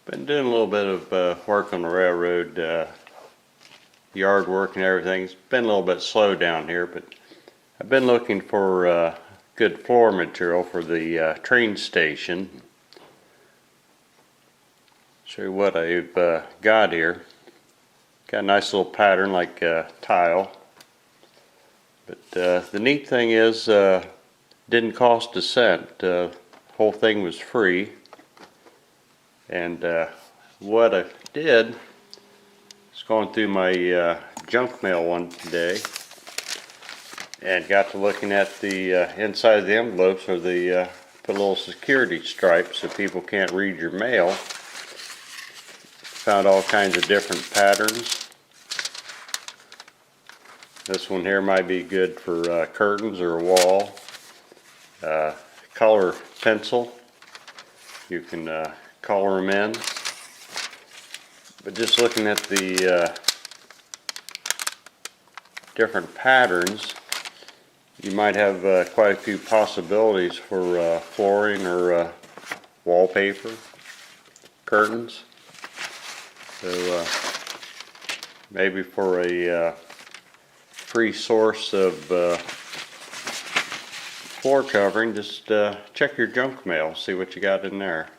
Been doing a little bit of work on the railroad, yard work and everything. It's been a little bit slow down here, but I've been looking for good floor material for the train station. Show you what I've got here. Got a nice little pattern like tile. But the neat thing is, didn't cost a cent. Whole thing was free. And what I did is going through my junk mail one day and got to looking at the inside of the envelopes, or the put a little security stripes so people can't read your mail. Found all kinds of different patterns. This one here might be good for curtains or a wall. Color pencil. You can color them in. But just looking at the different patterns, you might have quite a few possibilities for flooring or wallpaper, curtains. So maybe for a free source of floor covering, just check your junk mail, see what you got in there.